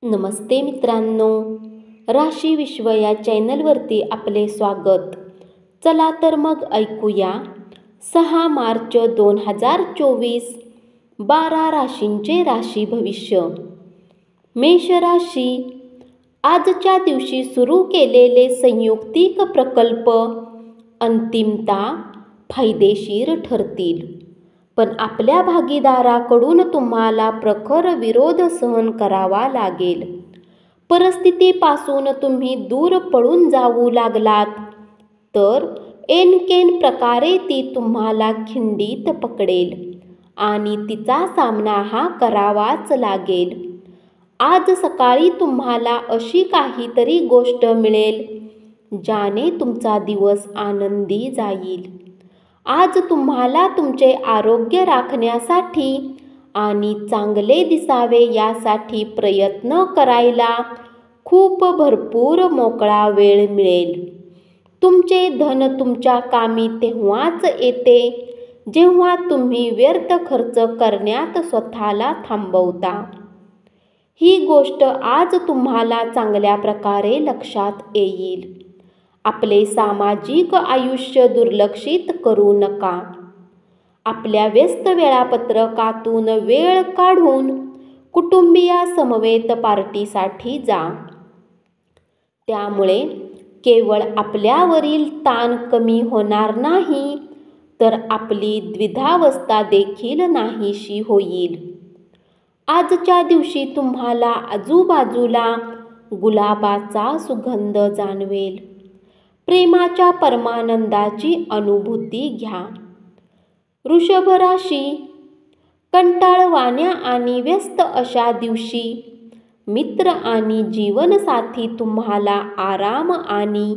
नमस्ते मित्रांनो, राशी विश्व या चॅनलवरती आपले स्वागत. चला तर मग ऐकूया 6 मार्च 2024 12 राशींचे राशी भविष्य. मेष राशी, आजच्या दिवशी सुरू केलेले संयुक्तिक प्रकल्प अंतिमतः फायदेशीर ठरतील, पण आपल्या भागीदाराकडून तुम्हाला प्रखर विरोध सहन करावा लागेल. परिस्थितीपासून तुम्ही दूर पळून जाऊ लागलात तर ऐनकेन प्रकारे ती तुम्हाला खिंडीत पकडेल आणि तिचा सामना हा करावाच लागेल. आज सकाळी तुम्हाला अशी काहीतरी गोष्ट मिळेल ज्याने तुमचा दिवस आनंदी जाईल. आज तुम्हाला तुमचे आरोग्य राखण्यासाठी आणि चांगले दिसावे यासाठी प्रयत्न करायला खूप भरपूर मोकळा वेळ मिळेल. तुमचे धन तुमच्या कामी तेव्हाच येते जेव्हा तुम्ही व्यर्थ खर्च करण्यात स्वतःला थांबवता. ही गोष्ट आज तुम्हाला चांगल्या प्रकारे लक्षात येईल. आपले सामाजिक आयुष्य दुर्लक्षित करू नका. आपल्या व्यस्त वेळापत्रकातून वेळ काढून कुटुंबियासमवेत पार्टीसाठी जा. त्यामुळे केवळ आपल्यावरील ताण कमी होणार नाही, तर आपली द्विधावस्था देखील नाहीशी होईल. आजच्या दिवशी तुम्हाला आजूबाजूला गुलाबाचा सुगंध जाणवेल. प्रेमाच्या परमानंदाची अनुभूती घ्या. वृषभ राशी, कंटाळवाण्या आणि व्यस्त अशा दिवशी मित्र आणि जीवनसाथी तुम्हाला आराम आणि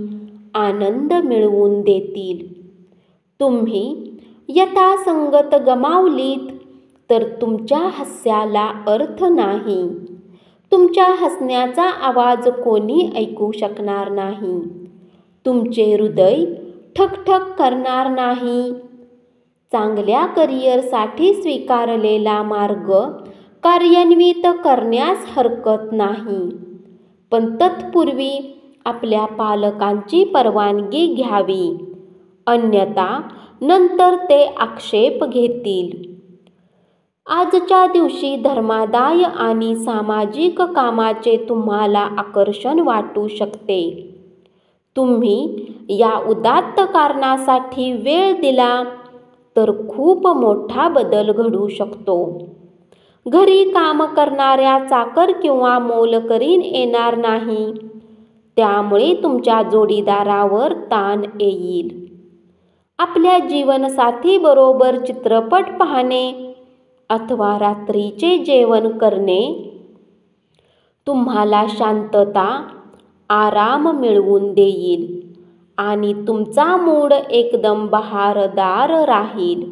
आनंद मिळवून देतील. तुम्ही यथासंगत गमावलीत तर तुमच्या हास्याला अर्थ नाही. तुमच्या हसण्याचा आवाज कोणी ऐकू शकणार नाही. तुमचे हृदय ठकठक करणार नाही. चांगल्या करिअरसाठी स्वीकारलेला मार्ग कार्यान्वित करण्यास हरकत नाही, पण तत्पूर्वी आपल्या पालकांची परवानगी घ्यावी, अन्यथा नंतर ते आक्षेप घेतील. आजच्या दिवशी धर्मादाय आणि सामाजिक कामाचे तुम्हाला आकर्षण वाटू शकते. तुम्ही या उदात्त कारणासाठी वेळ दिला तर खूप मोठा बदल घडू शकतो. घरी काम करणाऱ्या चाकर किंवा मोलकरीण येणार नाही, त्यामुळे तुमच्या जोडीदारावर ताण येईल. आपल्या जीवनसाथीबरोबर चित्रपट पाहणे अथवा रात्रीचे जेवण करणे तुम्हाला शांतता, आराम मिळवून देईल आणि तुमचा मूड एकदम बहारदार राहील.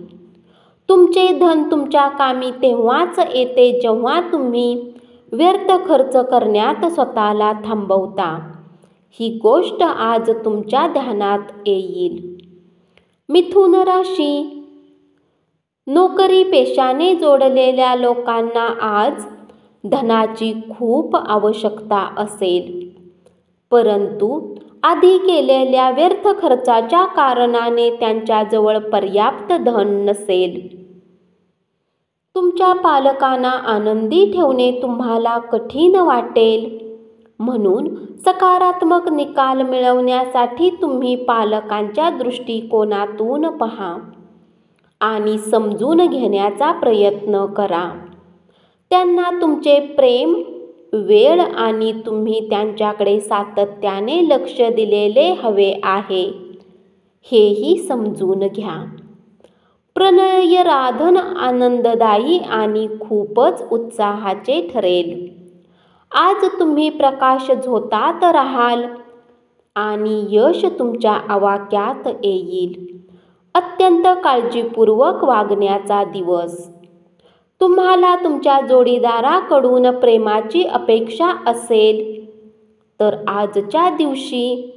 तुमचे धन तुमच्या कामी तेव्हाच येते जेव्हा तुम्ही व्यर्थ खर्च करण्यात स्वतःला थांबवता. ही गोष्ट आज तुमच्या ध्यानात येईल. मिथुन राशी, नोकरी पेशाने जोडलेल्या लोकांना आज धनाची खूप आवश्यकता असेल, परंतु आधी केलेल्या व्यर्थ खर्चाच्या कारणाने त्यांच्याजवळ पर्याप्त धन नसेल. तुमच्या पालकांना आनंदी ठेवणे तुम्हाला कठीण वाटेल, म्हणून सकारात्मक निकाल मिळवण्यासाठी तुम्ही पालकांच्या दृष्टिकोनातून पहा आणि समजून घेण्याचा प्रयत्न करा. त्यांना तुमचे प्रेम, वेळ आणि तुम्ही त्यांच्याकडे सातत्याने लक्ष दिलेले हवे आहे, हेही समजून घ्या. प्रणयराधन आनंददायी आणि खूपच उत्साहाचे ठरेल. आज तुम्ही प्रकाश झोतात राहाल आणि यश तुमच्या आवाक्यात येईल. अत्यंत काळजीपूर्वक वागण्याचा दिवस. तुम्हाला तुमच्या जोडीदाराकडून प्रेमाची अपेक्षा असेल तर आजच्या दिवशी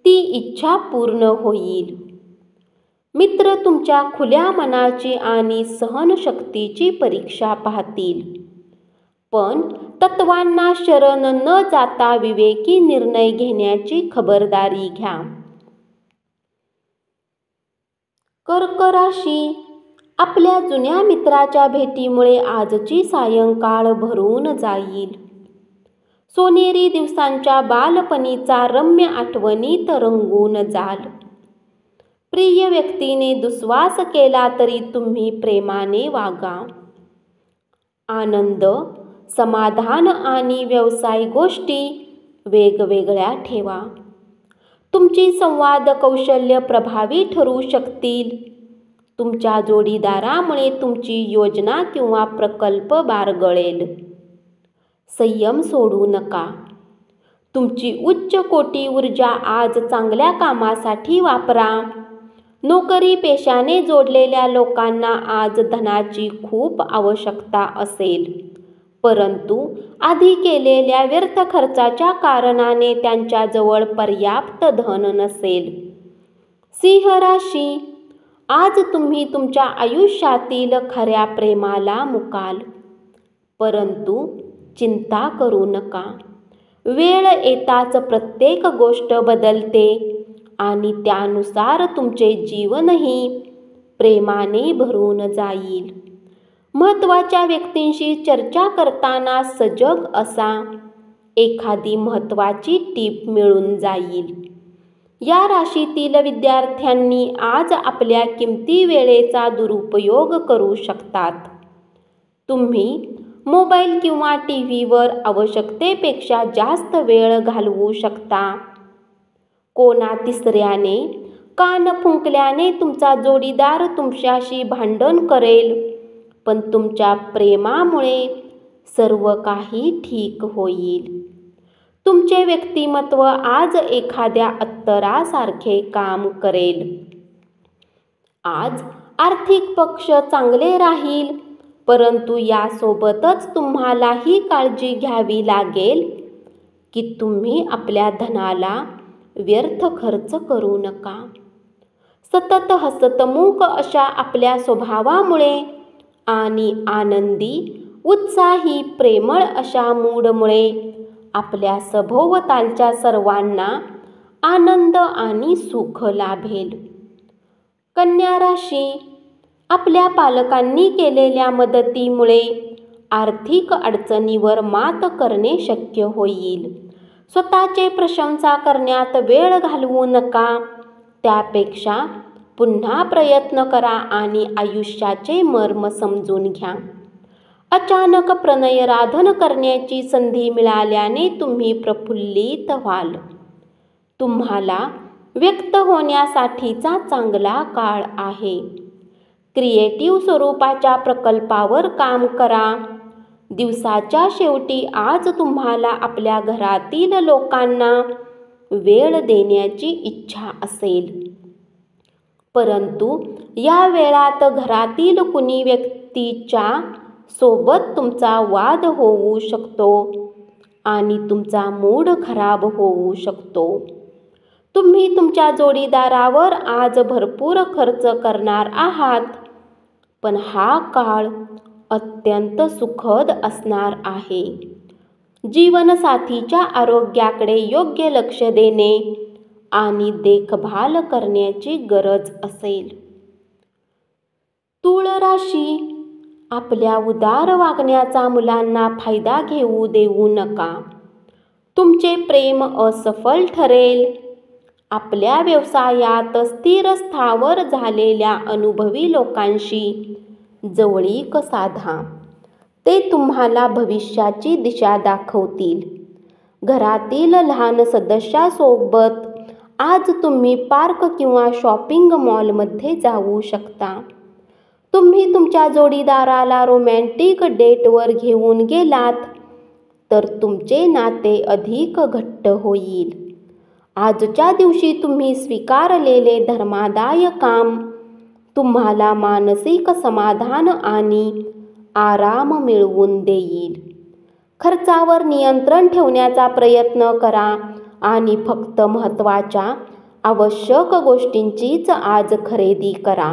ती इच्छा पूर्ण होईल. मित्र तुमच्या खुल्या मनाची आणि सहनशक्तीची परीक्षा पाहतील, पण तत्वांना शरण न जाता विवेकी निर्णय घेण्याची खबरदारी घ्या. कर्क राशी, आपल्या जुन्या मित्राच्या भेटीमुळे आजची सायंकाळ भरून जाईल. सोनेरी दिवसांच्या बालपणीचा रम्य आठवणीत रंगून जाल. प्रिय व्यक्तीने दुस्वास केला तरी तुम्ही प्रेमाने वागा. आनंद, समाधान आणि व्यवसाय गोष्टी वेगवेगळ्या ठेवा. तुमची संवाद कौशल्य प्रभावी ठरू शकतील. तुमच्या जोडीदारामुळे तुमची योजना किंवा प्रकल्प बारगळेल. संयम सोडू नका. तुमची उच्च कोटी ऊर्जा आज चांगल्या कामासाठी वापरा. नोकरी पेशाने जोडलेल्या लोकांना आज धनाची खूप आवश्यकता असेल, परंतु आधी केलेल्या व्यर्थ खर्चाच्या कारणाने त्यांच्याजवळ पर्याप्त धन नसेल. सिंह राशी, आज तुम्ही तुमच्या आयुष्यातील खऱ्या प्रेमाला मुकाल, परंतु चिंता करू नका. वेळ येताच प्रत्येक गोष्ट बदलते आणि त्यानुसार तुमचे जीवनही प्रेमाने भरून जाईल. महत्त्वाच्या व्यक्तींशी चर्चा करताना सजग असा. एखादी महत्त्वाची टीप मिळून जाईल. या राशीतील विद्यार्थ्यांनी आज आपल्या किमती वेळेचा दुरुपयोग करू शकतात. तुम्ही मोबाईल किंवा टीव्हीवर आवश्यकतेपेक्षा जास्त वेळ घालवू शकता. कोणा तिसऱ्याने कान फुंकल्याने तुमचा जोडीदार तुमच्याशी भांडण करेल, पण तुमच्या प्रेमामुळे सर्व काही ठीक होईल. तुमचे व्यक्तिमत्व आज एखाद्या अत्तरासारखे काम करेल. आज आर्थिक पक्ष चांगले राहील, परंतु यासोबतच तुम्हाला ही काळजी घ्यावी लागेल की तुम्ही आपल्या धनाला व्यर्थ खर्च करू नका. सतत हसतमुख अशा आपल्या स्वभावामुळे आणि आनंदी, उत्साही, प्रेमळ अशा मूडमुळे आपल्या सभोवतालच्या सर्वांना आनंद आणि सुख लाभेल. कन्या राशी, आपल्या पालकांनी केलेल्या मदतीमुळे आर्थिक अडचणीवर मात करणे शक्य होईल. स्वतःचे प्रशंसा करण्यात वेळ घालवू नका. त्यापेक्षा पुन्हा प्रयत्न करा आणि आयुष्याचे मर्म समजून घ्या. अचानक प्रणयराधन करण्याची संधी मिळाल्याने तुम्ही प्रफुल्लित व्हाल. तुम्हाला व्यक्त होण्यासाठीचा चांगला काळ आहे. क्रिएटिव्ह स्वरूपाच्या प्रकल्पावर काम करा. दिवसाच्या शेवटी आज तुम्हाला आपल्या घरातील लोकांना वेळ देण्याची इच्छा असेल, परंतु या वेळात घरातील कुणी व्यक्तीच्या सोबत तुमचा वाद होऊ शकतो आणि तुमचा मूड खराब होऊ शकतो. तुम्ही तुमच्या जोडीदारावर आज भरपूर खर्च करणार आहात, पण हा काळ अत्यंत सुखद असणार आहे. जीवनसाथीच्या आरोग्याकडे योग्य लक्ष देणे आणि देखभाल करण्याची गरज असेल. तूळ राशी, आपल्या उदार वागण्याचा मुलांना फायदा घेऊ देऊ नका. तुमचे प्रेम असफल ठरेल. आपल्या व्यवसायात स्थिर स्थावर झालेल्या अनुभवी लोकांशी जवळीक साधा. ते तुम्हाला भविष्याची दिशा दाखवतील. घरातील लहान सदस्यासोबत आज तुम्ही पार्क किंवा शॉपिंग मॉलमध्ये जाऊ शकता. तुम्ही तुमच्या जोडीदाराला रोमॅन्टिक डेटवर घेऊन गेलात तर तुमचे नाते अधिक घट्ट होईल. आजच्या दिवशी तुम्ही स्वीकारलेले धर्मादाय काम तुम्हाला मानसिक समाधान आणि आराम मिळवून देईल. खर्चावर नियंत्रण ठेवण्याचा प्रयत्न करा आणि फक्त महत्त्वाच्या आवश्यक गोष्टींचीच आज खरेदी करा.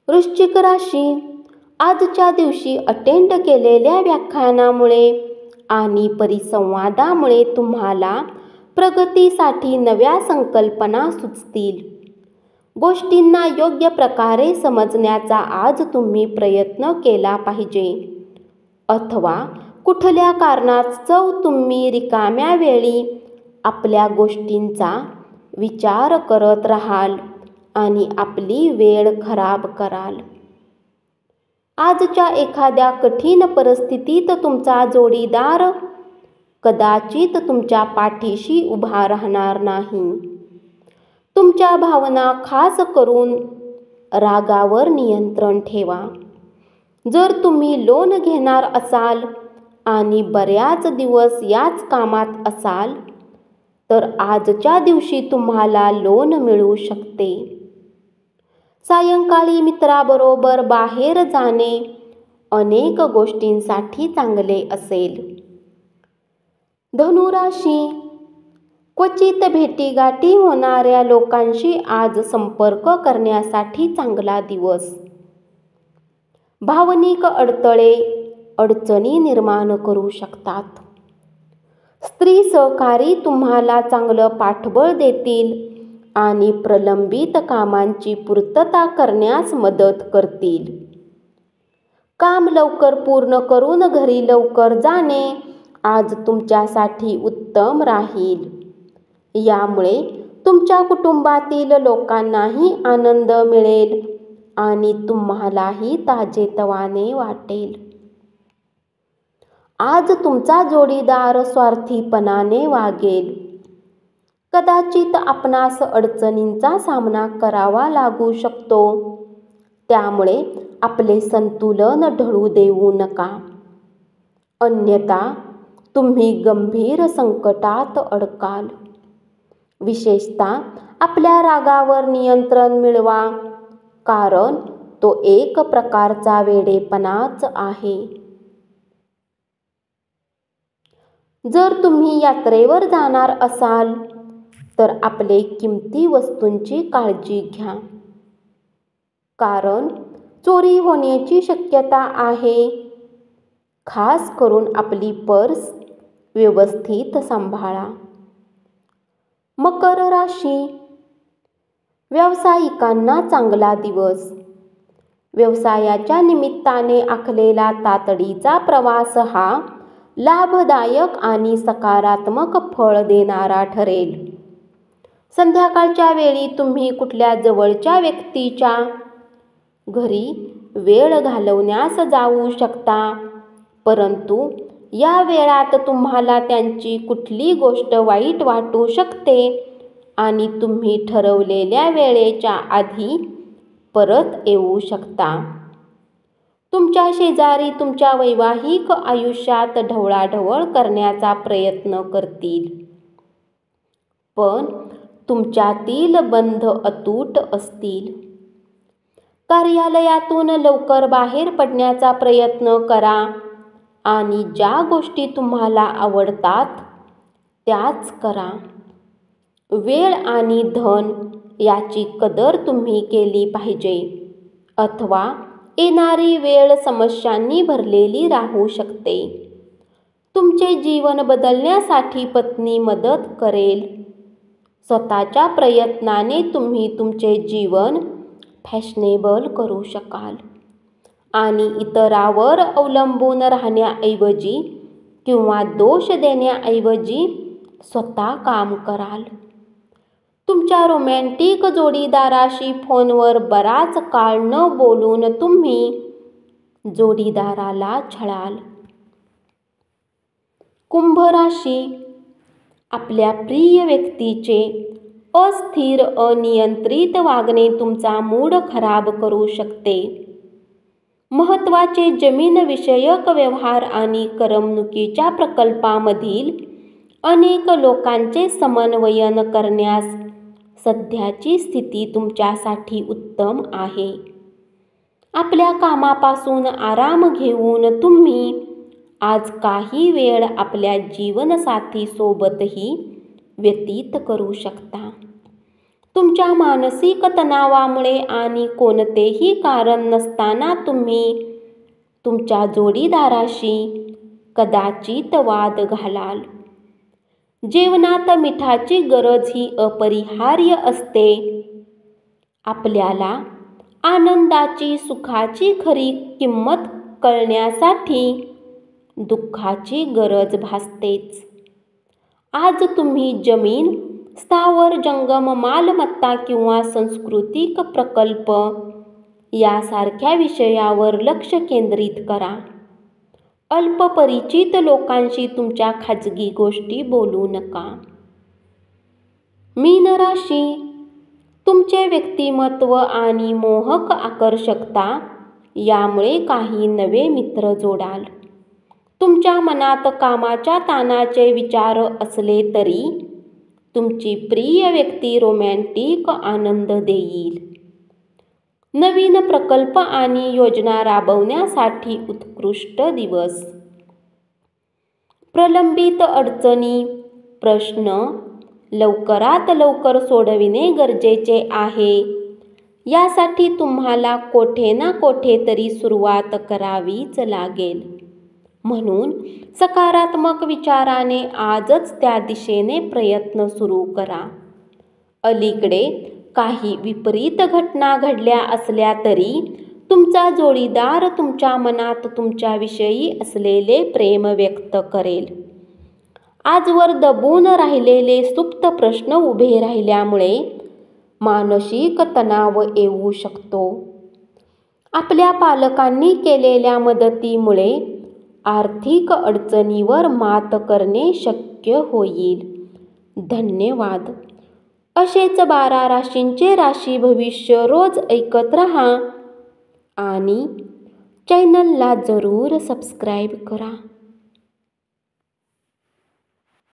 वृश्चिक राशी, आजच्या दिवशी अटेंड केलेल्या व्याख्यानामुळे आणि परिसंवादामुळे तुम्हाला प्रगतीसाठी नव्या संकल्पना सुचतील. गोष्टींना योग्य प्रकारे समजण्याचा आज तुम्ही प्रयत्न केला पाहिजे. अथवा कुठल्या कारणास्तव तुम्ही रिकाम्या वेळी आपल्या गोष्टींचा विचार करत राहाल आणि आपली वेळ खराब कराल. आजच्या एखाद्या कठीण परिस्थितीत तुमचा जोडीदार कदाचित तुमच्या पाठीशी उभा राहणार नाही. तुमच्या भावना, खास करून रागावर नियंत्रण ठेवा. जर तुम्ही लोन घेणार असाल आणि बऱ्याच दिवस याच कामात असाल तर आजच्या दिवशी तुम्हाला लोन मिळू शकते. सायंकाळी मित्राबरोबर बाहेर जाणे अनेक गोष्टींसाठी चांगले असेल. धनुराशी, क्वचित भेटीगाठी होणाऱ्या लोकांशी आज संपर्क करण्यासाठी चांगला दिवस. भावनिक अडथळे अडचणी निर्माण करू शकतात. स्त्री सहकारी तुम्हाला चांगलं पाठबळ देतील आणि प्रलंबित कामांची पूर्तता करण्यास मदत करतील. काम लवकर पूर्ण करून घरी लवकर जाणे आज तुमच्यासाठी उत्तम राहील. यामुळे तुमच्या कुटुंबातील लोकांनाही आनंद मिळेल आणि तुम्हालाही ताजेतवाने वाटेल. आज तुमचा जोडीदार स्वार्थीपणाने वागेल. कदाचित आपणास अडचणींचा सामना करावा लागू शकतो. त्यामुळे आपले संतुलन ढळू देऊ नका. अन्यथा तुम्ही गंभीर संकटात अडकाल. विशेषतः आपल्या रागावर नियंत्रण मिळवा, कारण तो एक प्रकारचा वेडेपणाच आहे. जर तुम्ही यात्रेवर जाणार असाल तर आपले किमती वस्तूंची काळजी घ्या, कारण चोरी होण्याची शक्यता आहे. खास करून आपली पर्स व्यवस्थित सांभाळा. मकर राशी, व्यावसायिकांना चांगला दिवस. व्यवसायाच्या निमित्ताने आखलेला तातडीचा प्रवास हा लाभदायक आणि सकारात्मक फळ देणारा ठरेल. संध्याकाळच्या वेळी तुम्ही कुठल्या जवळच्या व्यक्तीच्या घरी वेळ घालवण्यास जाऊ शकता, परंतु या वेळात तुम्हाला त्यांची कुठली गोष्ट वाईट वाटू शकते आणि तुम्ही ठरवलेल्या वेळेच्या आधी परत येऊ शकता. तुमच्या शेजारी तुमच्या वैवाहिक आयुष्यात ढवळाढवळ करण्याचा प्रयत्न करतील, पण तुमच्यातील बंध अतूट असतील. कार्यालयातून लवकर बाहेर पडण्याचा प्रयत्न करा आणि ज्या गोष्टी तुम्हाला आवडतात त्याच करा. वेळ आणि धन याची कदर तुम्ही केली पाहिजे, अथवा येणारी वेळ समस्यांनी भरलेली राहू शकते. तुमचे जीवन बदलण्यासाठी पत्नी मदत करेल. स्वतःच्या प्रयत्नाने तुम्ही तुमचे जीवन फॅशनेबल करू शकाल आणि इतरांवर अवलंबून राहण्याऐवजी किंवा दोष देण्याऐवजी स्वतः काम कराल. तुमच्या रोमॅन्टिक जोडीदाराशी फोनवर बराच काळ न बोलून तुम्ही जोडीदाराला छळाल. कुंभ राशी, आपल्या प्रिय व्यक्तीचे अस्थिर अनियंत्रित वागणे तुमचा मूड खराब करू शकते. महत्त्वाचे जमीन-विषयक व्यवहार आणि करमणुकीच्या प्रकल्पामधील अनेक लोकांचे समन्वयन करण्यास सध्याची स्थिती तुमच्यासाठी उत्तम आहे. आपल्या कामापासून आराम घेऊन तुम्ही आज काही वेळ आपल्या जीवनसाथीसोबतही व्यतीत करू शकता. तुमच्या मानसिक तणावामुळे आणि कोणतेही कारण नसताना तुम्ही तुमच्या जोडीदाराशी कदाचित वाद घालाल. जेवणात मिठाची गरज ही अपरिहार्य असते. आपल्याला आनंदाची, सुखाची खरी किंमत कळण्यासाठी दुःखाची गरज भासतेच. आज तुम्ही जमीन, स्थावर जंगम मालमत्ता किंवा सांस्कृतिक प्रकल्प यासारख्या विषयावर लक्ष केंद्रित करा. अल्पपरिचित लोकांशी तुमच्या खाजगी गोष्टी बोलू नका. मीन राशी, तुमचे व्यक्तिमत्व आणि मोहक आकर्षकता यामुळे काही नवे मित्र जोडाल. तुमच्या मनात कामाच्या ताणाचे विचार असले तरी तुमची प्रिय व्यक्ती रोमॅन्टिक आनंद देईल. नवीन प्रकल्प आणि योजना राबवण्यासाठी उत्कृष्ट दिवस. प्रलंबित अडचणी, प्रश्न लवकरात लवकर सोडविणे गरजेचे आहे. यासाठी तुम्हाला कोठे ना कोठे तरी सुरुवात करावीच लागेल. म्हणून सकारात्मक विचाराने आजच त्या दिशेने प्रयत्न सुरू करा. अलीकडे काही विपरीत घटना घडल्या असल्या तरी तुमचा जोडीदार तुमच्या मनात तुमच्याविषयी असलेले प्रेम व्यक्त करेल. आजवर दबून राहिलेले सुप्त प्रश्न उभे राहिल्यामुळे मानसिक तणाव येऊ शकतो. आपल्या पालकांनी केलेल्या मदतीमुळे आर्थिक अडचणीवर मात करणे शक्य होईल. धन्यवाद. असेच 12 राशींचे राशी भविष्य रोज ऐकत रहा आणि चॅनलला जरूर सबस्क्राईब करा.